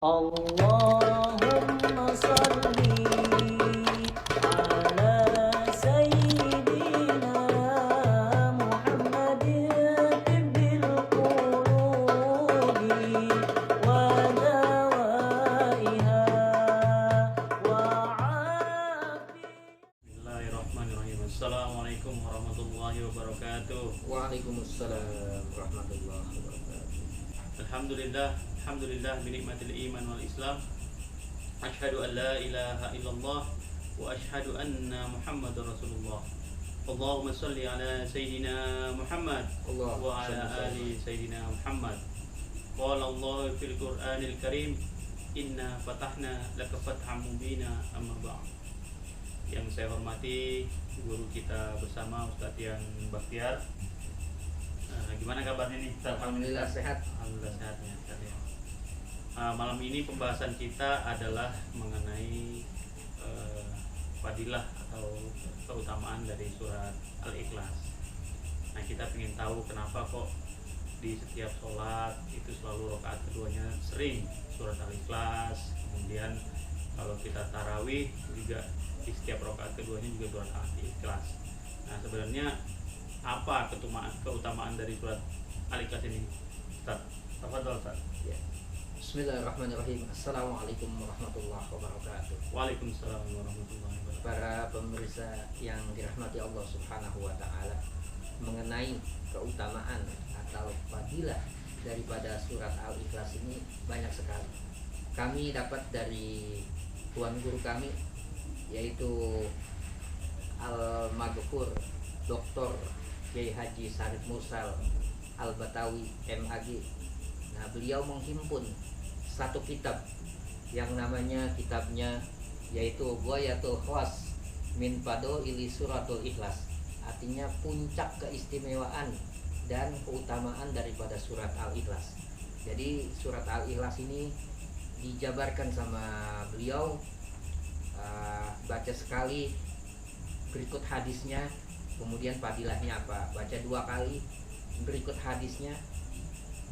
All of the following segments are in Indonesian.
Allahumma salli ala sayyidina Muhammadin tibbil qulubi wa dawaiha wa afi. Bismillahirrahmanirrahim. Assalamualaikum warahmatullahi wabarakatuh. Waalaikumsalam warahmatullahi wabarakatuh. Alhamdulillah binikmatil iman wal islam. Asyhadu an la ilaha illallah wa asyhadu anna Muhammadar Rasulullah. Allahumma salli ala sayyidina Muhammad wa ala ali sayyidina Muhammad. Qala Allah fil Qur'anil Karim, inna fatahna laka fatham mubina, amma ba'd. Yang saya hormati guru kita bersama Ustadz Yan Baktiar. Gimana kabarnya nih? Alhamdulillah sehat. Alhamdulillah sehatnya. Malam ini pembahasan kita adalah mengenai fadilah atau keutamaan dari surat Al-Ikhlas. Nah, kita ingin tahu kenapa kok di setiap sholat itu selalu rakaat keduanya sering surat Al-Ikhlas. Kemudian kalau kita tarawih juga di setiap rakaat keduanya juga surat Al-Ikhlas. Nah, sebenarnya apa keutamaan dari surat Al-Ikhlas ini? Ustaz, tafadhol Ustaz. Ya. Bismillahirrahmanirrahim. Assalamualaikum warahmatullahi wabarakatuh. Waalaikumsalam warahmatullahi wabarakatuh. Para pemirsa yang dirahmati Allah Subhanahu wa taala, mengenai keutamaan atau fadilah daripada surat Al-Ikhlas ini banyak sekali. Kami dapat dari tuan guru kami, yaitu Al-Maghfur Dr. Kiai Haji Sarif Mursal Al-Batawi MAG. Nah, beliau menghimpun satu kitab yang namanya kitabnya yaitu Ghayatul Khawas min Fadaili Suratul Ikhlas. Artinya puncak keistimewaan dan keutamaan daripada surat Al-Ikhlas. Jadi surat Al-Ikhlas ini dijabarkan sama beliau, baca sekali berikut hadisnya, kemudian fadilahnya apa, baca 2 kali berikut hadisnya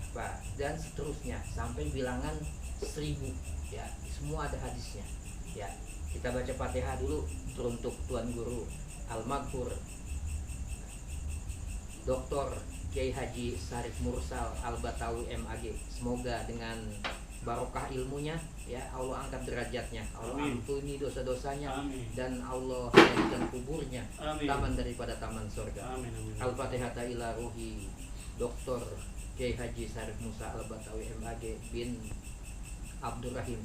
apa, dan seterusnya sampai bilangan 1000 ya, semua ada hadisnya ya. Kita baca Fatihah dulu untuk tuan guru Al-Maghfur Dr. Kiai Haji Sarif Mursal Al-Batawi MAG. Semoga dengan barokah ilmunya ya Allah angkat derajatnya, Allah ampuni dosa-dosanya, dan Allah jadikan kuburnya taman daripada taman surga. Al-Fatihah ila ruhi Dr. Kiai Haji Sarif Musa Al-Batawi MAG bin Abdurrahim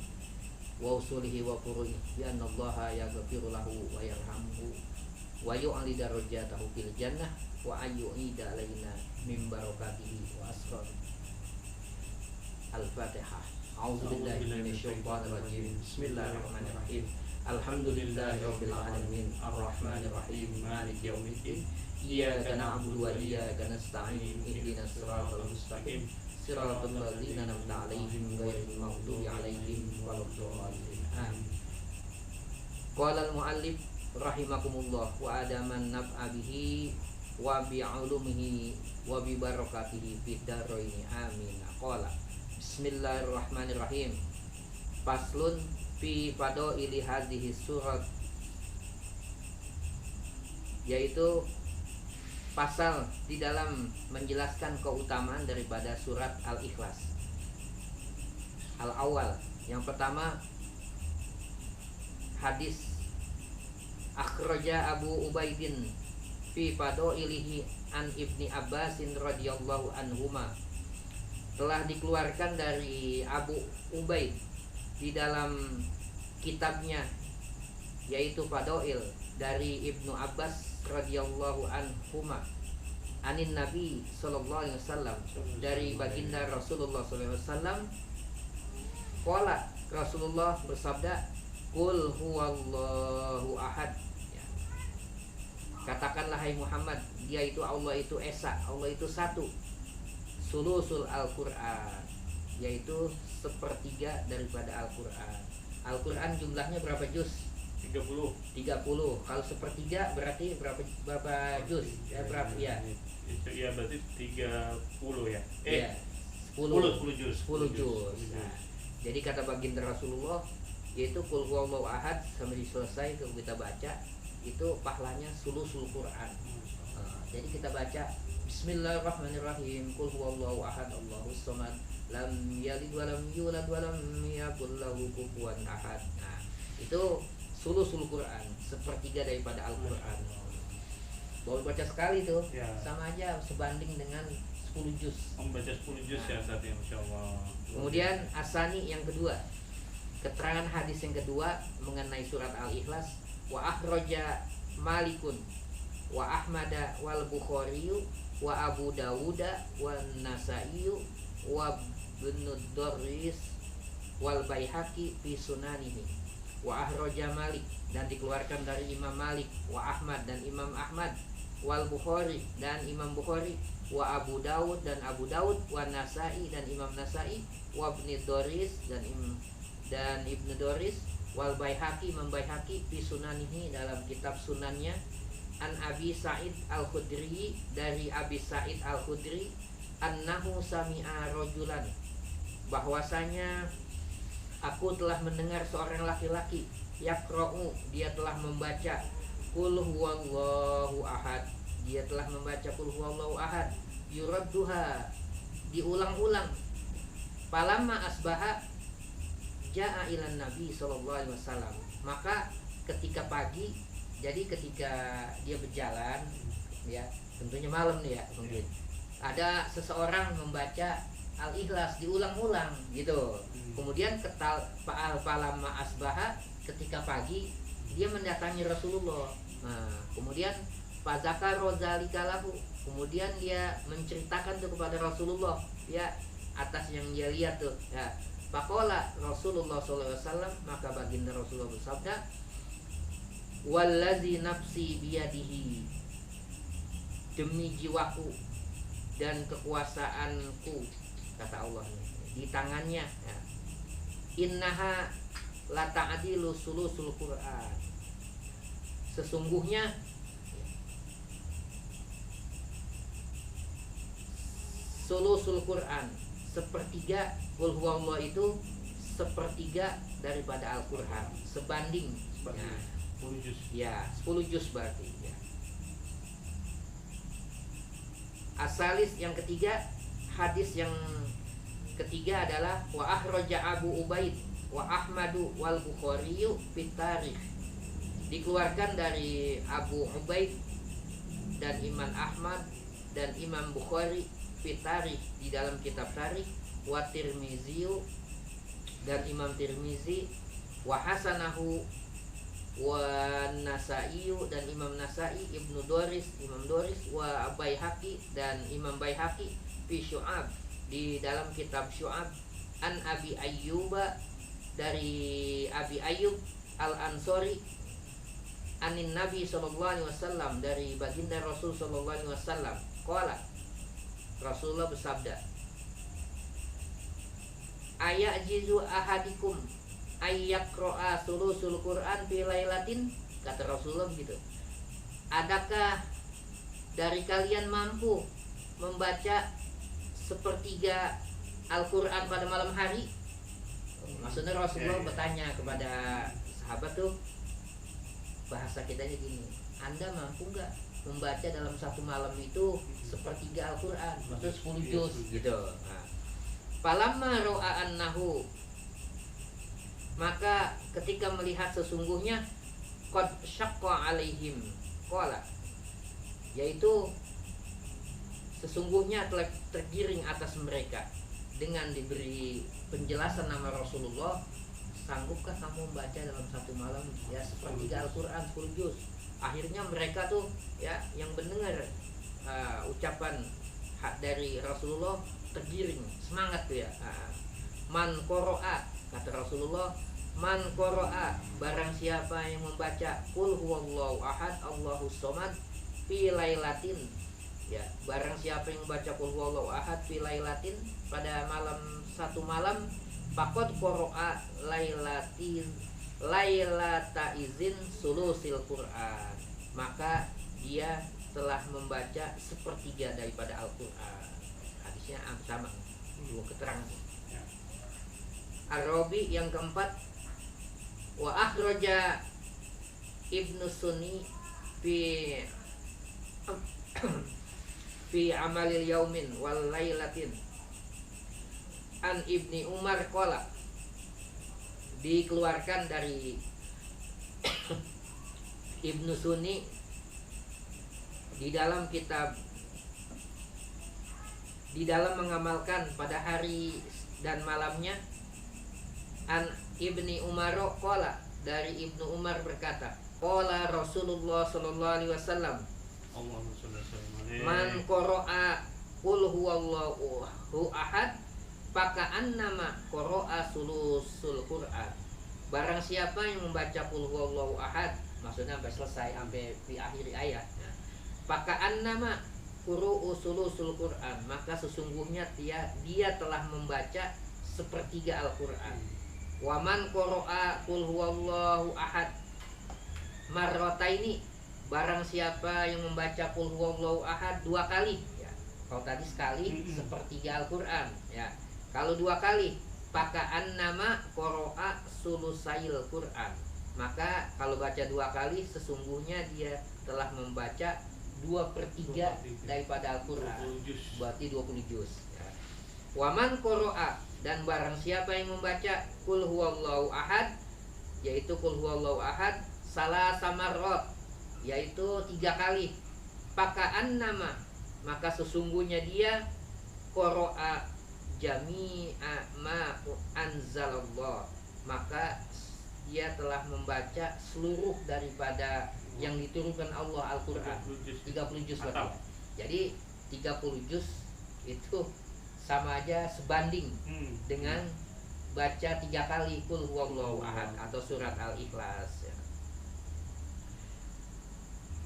wa usulihi wa furu'i bi annallaha yaghfiru lahu wa yarhamuhu wa yu'li darajatahu fil jannah wa ayyu'ida alaina min barakatihi wa asrar. Al-Fatihah. A'udzubillahi minasyaitonir rajim. Bismillahirrahmanirrahim. Alhamdulillahirabbil alamin arrahmanir rahim maliki yaumiddin. Iyyaka na'budu wa iyyaka nasta'in. Ihdinas siratal mustaqim. Siratal ladzina an'amta 'alaihim ghairil maghdubi 'alaihim waladdallin. Amin. Qala al-muallif rahimakumullah wa adaman naf'a bihi wa bi 'ulumihi wa bi barakatihi fid dharaini. Amin. Qala Bismillahirrahmanirrahim. Faslun fi fadaili hadhihi surat, yaitu pasal di dalam menjelaskan keutamaan daripada surat Al-Ikhlas. Al-awwal, yang pertama, hadis akhraja Abu Ubaidin fi fadailihi an Ibni Abbasin radhiyallahu anhuma. Telah dikeluarkan dari Abu Ubaid di dalam kitabnya yaitu Fadail dari Ibnu Abbas radhiyallahu anhuma anin Nabi sallallahu alaihi wasallam, dari baginda Rasulullah sallallahu alaihi wasallam. Qala, Rasulullah bersabda, qul huwallahu ahad ya. Katakanlah hai Muhammad, dia itu Allah itu esa, Allah itu satu. Sulusul Al-Qur'an, yaitu sepertiga daripada Al-Qur'an. Al-Qur'an jumlahnya berapa juz? 30. Kalau sepertiga berarti berapa juz? Berapa ya? Itu ya berarti 30 ya. Iya. 10 juz. 10 juz. Nah, Jadi kata baginda Rasulullah, yaitu qul huwallahu ahad sampai selesai kalau kita baca itu pahalanya sulusul Quran. Jadi kita baca Bismillahirrahmanirrahim, qul huwallahu ahad Allahus samad lam yalid wa lam yulad wa lam yakul lahu kufuwan ahad. Nah, itu sulusul Quran, sepertiga daripada Al-Qur'an. Baru baca sekali tuh, Ya. sama aja sebanding dengan 10 juz. Membaca 10 juz ya saat ini, Masya Allah. Kemudian asani yang kedua, keterangan hadis yang kedua mengenai surat Al-Ikhlas, wa akhraja Malikun wa Ahmada wal Bukhariyu wa Abu Dawuda wa Nasaiyu wa Ibnu Dorris wal Baihaqi fi sunanihi wa akhraja Malik, dan dikeluarkan dari Imam Malik, wa Ahmad dan Imam Ahmad, wal Bukhari dan Imam Bukhari, wa Abu Dawud dan Abu Dawud, wa Nasai dan Imam Nasai, wa Ibnu Doris dan Ibnu Doris, wal Baihaqi Imam Baihaqi fi sunanihi dalam kitab sunannya, an Abi Sa'id Al-Khudri dari Abi Sa'id Al-Khudri, annahu sami'a rajulan, bahwasanya aku telah mendengar seorang laki-laki yaqra'u, dia telah membaca qul huwallahu ahad, dia telah membaca qul huwallahu ahad, yuradduha, diulang-ulang. Falamma asbaha ja'a ilan Nabi sallallahu alaihi wasallam, maka ketika pagi, jadi ketika dia berjalan ya, tentunya malam nih ya, mungkin ada seseorang membaca Al-Ikhlas diulang-ulang gitu. Kemudian falamma asbaha, ketika pagi dia mendatangi Rasulullah. Nah, kemudian fazakar rozalika lahu, kemudian dia menceritakan tuh kepada Rasulullah ya atas yang dia lihat tuh ya. Faqala Rasulullah SAW, maka baginda Rasulullah bersabda, wallazi nafsi biyadihi, demi jiwaku dan kekuasaanku, kata Allah, di tangannya ya. Innaha la ta'dilu sulusul Quran, sesungguhnya sulusul Quran, sepertiga qul huwallahu itu sepertiga daripada Al-Qur'an, sebanding ya, 10 juz. ya 10 juz berarti ya. Asalis yang ketiga, hadis yang ketiga adalah wa akhraja Abu Ubaid wa Ahmadu wal Bukhariyu fit tarikh, dikeluarkan dari Abu Ubaid dan Imam Ahmad dan Imam Bukhari fit tarikh, di dalam kitab tarikh, wa Tirmiziyu dan Imam Tirmizi, wa hasanahu wa Nasaiyu dan Imam Nasai, Ibnu Doris Imam Doris, wa Baihaqi dan Imam Baihaqi fi Syu'ab, di dalam kitab Syu'ab, an Abi Ayyuba, dari Abi Ayyub Al-Ansori, anin Nabi SAW, dari baginda Rasul SAW, qala, Rasulullah bersabda, ayajizu ahadikum ayyaqra'a sulusul Quran fi lailatin, kata Rasulullah begitu, adakah dari kalian mampu membaca sepertiga Al-Quran pada malam hari? Maksudnya Rasulullah bertanya kepada sahabat tuh, bahasa kitanya gini, Anda mampu nggak membaca dalam satu malam itu sepertiga Al-Quran, maksudnya 10 juz gitu. Nah, falamma ro'a annahu, maka ketika melihat sesungguhnya qad syaqqa alaihim, qala, yaitu sesungguhnya telah tergiring atas mereka, dengan diberi penjelasan nama Rasulullah, sanggupkah kamu membaca dalam satu malam ya sepertiga Al-Quran 10 juz? Akhirnya mereka tuh ya yang mendengar ucapan dari Rasulullah tergiring, semangat tuh ya. Man qara'a, kata Rasulullah, man qara'a, barang siapa yang membaca qul huwallahu ahad Allahus samad fi lailatin, ya barang siapa yang membaca qul huwallahu ahad fi lailatin, pada satu malam, faqad qara'a lailata izin sulusil Quran, maka dia telah membaca sepertiga daripada Al-Quran. Hadisnya sama, dua keterangan. Arabi yang keempat, wa akhraja Ibnu Sunni fi fi amalil yaumin wal lailatin an Ibni Umar qala, dikeluarkan dari Ibnu Sunni di dalam kitab, di dalam mengamalkan pada hari dan malamnya, an Ibni Umar qala, dari Ibnu Umar berkata, qala Rasulullah sallallahu alaihi wasallam, Allahumma sholli wa sallim alaihi. man qara'a qul huwallahu ahad faka'annama qara'a sulusul Qur'an. Barang siapa yang membaca qul huwallahu ahad, maksudnya sampai selesai, sampai di akhir ayat, faka'annama qura'u sulusul Qur'an, maka sesungguhnya dia telah membaca sepertiga Al-Qur'an. Wa man qara'a qul huwallahu ahad marrataini, barang siapa yang membaca qul huwallahu ahad 2 kali, ya. Kalau tadi sekali sepertiga Al-Qur'an, ya. Kalau 2 kali, faka'annama qara'a sulusail Qur'an, maka kalau baca 2 kali sesungguhnya dia telah membaca 2/3 daripada Al-Qur'an, berarti 20 juz, ya. Waman qara'a, dan barang siapa yang membaca qul huwallahu ahad, yaitu qul huwallahu ahad salah samarot, yaitu 3 kali, faka'annama, maka sesungguhnya dia qara'a jami'a ma anzalallah, maka dia telah membaca seluruh daripada yang diturunkan Allah, Al-Qur'an, 30 juz berarti. Jadi 30 juz itu sama aja sebanding dengan baca 3 kali qul huwallahu ahad atau surat Al-Ikhlas, ya.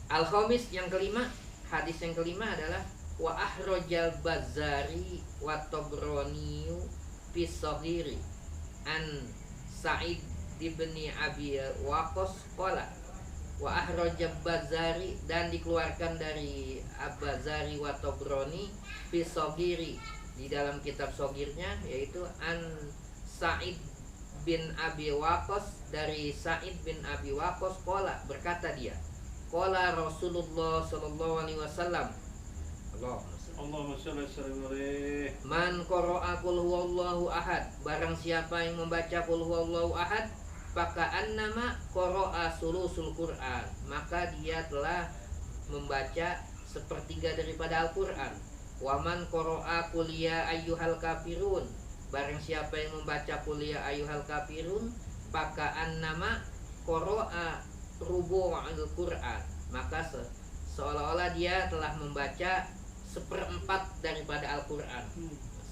Al-Khamis, yang kelima, hadis yang kelima adalah wa ahrajal Bazzari wa Tabrani fi Shaghiri an Sa'id bin Abi Waqqas qala, wa ahrajal Bazzari, dan dikeluarkan dari Al-Bazzari wa Tabrani fi Shaghiri, di dalam kitab Shaghirnya, yaitu an Sa'id bin Abi Waqqas, dari Sa'id bin Abi Waqqas qala, berkata dia, qala Rasulullah sallallahu alaihi wasallam, Allahumma sholli wa sallim alaihi. man qara'a qul huwallahu ahad, barang siapa yang membaca qul huwallahu ahad, faka'annama qara'a sulusul Qur'an, maka dia telah membaca sepertiga daripada Al-Qur'an. Wa man qara'a qul ya ayyuhal kafirun, barang siapa yang membaca qul ya ayyuhal kafirun, faka'annama qara'a rubu'ul Qur'an, maka seolah-olah dia telah membaca 1/4 daripada Al-Qur'an.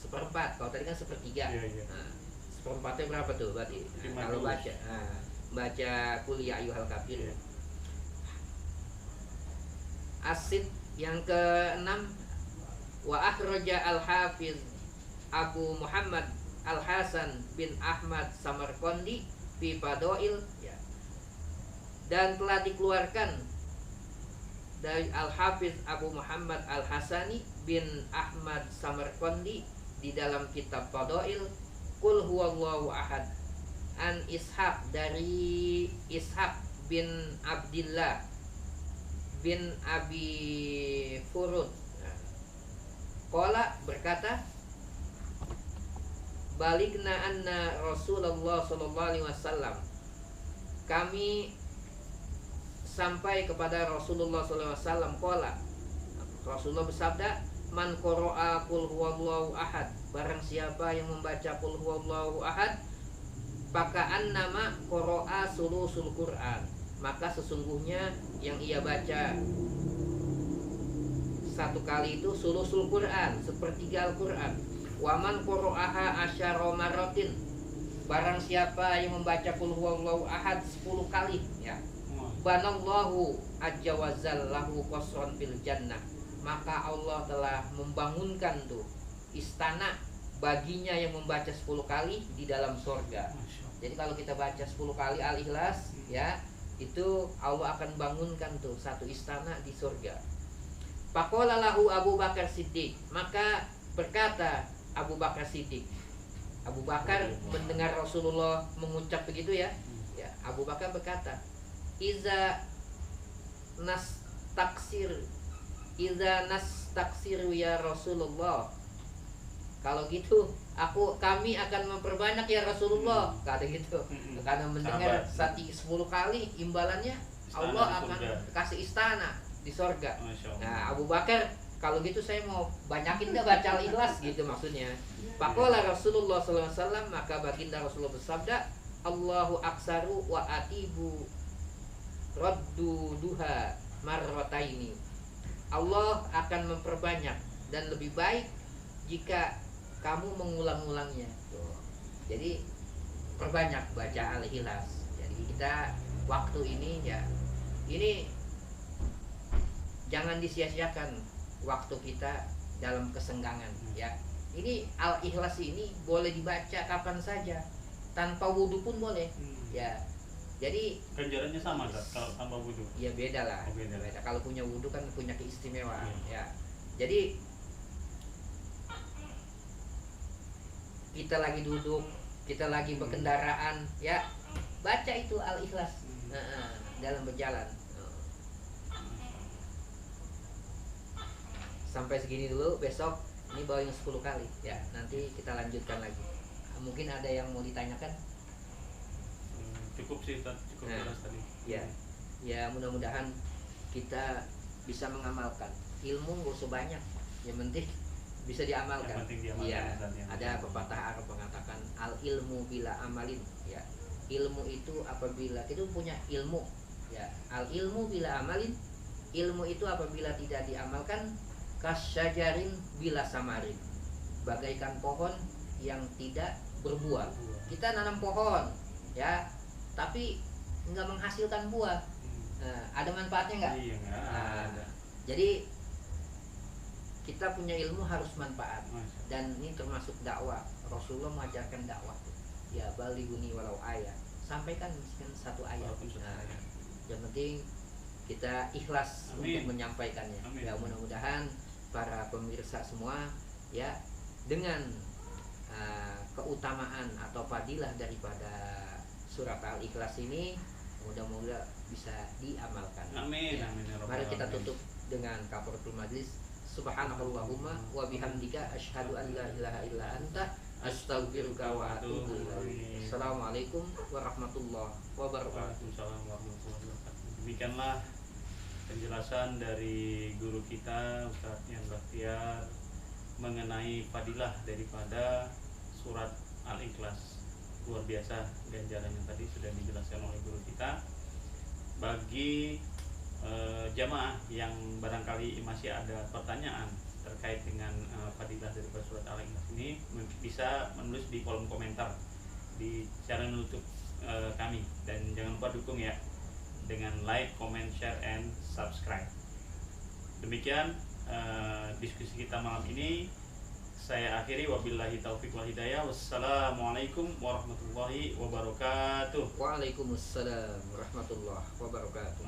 1/4, kalau tadi kan 1/3. Nah, 1/4-nya berapa tuh berarti? Nah, kalau baca baca qul ya ayyuhal kafirun. Asid yang ke-6, wa akhraja al-Hafiz Abu Muhammad Al-Hasan bin Ahmad Samarqandi fi Fadail, ya. Dan telah dikeluarkan dari Al-Hafiz Abu Muhammad Al-Hasani bin Ahmad Samarqandi di dalam kitab Fadail qul huwallahu ahad an Ishaq, dari Ishaq bin Abdillah bin Abi Furud qala, berkata, baligna anna Rasulullah sallallahu alaihi wasallam, kami sampai kepada Rasulullah sallallahu alaihi wasallam qala, Rasulullah bersabda, man qara'a qul huwallahu ahad, barang siapa yang membaca qul huwallahu ahad, faka'annama qara'a sulusul Qur'an, maka sesungguhnya yang ia baca 1 kali itu sulusul Qur'an, 1/3 Al-Qur'an. Wa man qara'aha asyara marratin, barang siapa yang membaca qul huwallahu ahad 10 kali, ya, banallahu azza wa jalla lahu qasran fil jannah, maka Allah telah membangunkan tuh istana baginya yang membaca 10 kali di dalam surga. Jadi kalau kita baca 10 kali Al-Ikhlas, ya, itu Allah akan bangunkan tuh satu istana di surga. Faqala lahu Abu Bakar Siddiq, maka berkata Abu Bakar Siddiq, Abu Bakar mendengar Rasulullah mengucap begitu ya. Ya, Abu Bakar berkata, "Iza nas taksir ya Rasulullah. Kalau gitu kami akan memperbanyak ya Rasulullah," kata gitu. Karena mendengar sati 10 kali imbalannya Allah akan kasih istana di sorga. Nah, Abu Bakar, kalau gitu saya mau banyakin dah baca Al-Ikhlas gitu maksudnya. Faqala Rasulullah sallallahu alaihi wasallam, maka baginda Rasulullah bersabda, "Allahu aksaru wa atibu raddu duha marrataini." Allah akan memperbanyak dan lebih baik jika kamu mengulang-ulangnya. Tuh. Jadi perbanyak baca Al-Ikhlas. Jadi kita waktu ini ya, ini jangan disia-siakan waktu kita dalam kesenggangan ya. Ini Al-Ikhlas ini boleh dibaca kapan saja, tanpa wudhu pun boleh ya. Jadi ganjarannya sama kan kalau tanpa wudhu? Ya beda lah. Oh, beda. Kalau punya wudhu kan punya keistimewaan ya. Jadi kita lagi duduk, kita lagi berkendaraan ya, baca itu Al-Ikhlas dalam berjalan. Sampai segini dulu, besok ini bawa yang 10 kali ya, nanti kita lanjutkan lagi. Mungkin ada yang mau ditanyakan? Cukup sih, cukup jelas tadi. Ya mudah-mudahan kita bisa mengamalkan ilmu, gak usah banyak, yang penting bisa diamalkan. Iya, ada pepatah Arab mengatakan al ilmu bila amalin ya. Ilmu itu apabila kita punya ilmu ya, al ilmu bila amalin, ilmu itu apabila tidak diamalkan, kasyajarin bila samarin, bagaikan pohon yang tidak berbuah. Kita nanam pohon ya, tapi nggak menghasilkan buah. Ada manfaatnya nggak? Iya, ada. Jadi kita punya ilmu harus manfaat, dan ini termasuk dakwah. Rasulullah mengajarkan dakwah ya, balighuni walau ayat, sampaikan meskipun satu ayat. Yang penting kita ikhlas untuk menyampaikannya. Ya mudah-mudahan para pemirsa semua ya, dengan keutamaan atau fadilah daripada surat Al-Ikhlas ini mudah-mudahan bisa diamalkan. Amin. Ya. Amin. Mari kita tutup dengan kafaratul majlis. Subhanakallahumma wa bihamdika asyhadu an la ilaha illa anta astaghfiruka wa atubu ilaik. Assalamualaikum warahmatullahi wabarakatuh. Demikianlah penjelasan dari guru kita Ustaz Yan Bakhtiar mengenai fadilah daripada surat Al-Ikhlas. Luar biasa ganjaran yang tadi sudah dijelaskan oleh guru kita. Bagi jamaah yang barangkali masih ada pertanyaan terkait dengan fadilah daripada surat Al-Ikhlas ini, bisa menulis di kolom komentar di channel YouTube kami, dan jangan lupa dukung ya dengan like, comment, share, and subscribe. Demikian diskusi kita malam ini. Saya akhiri, wabillahi taufiq wal hidayah. Wassalamualaikum warahmatullahi wabarakatuh. Waalaikumsalam warahmatullahi wabarakatuh.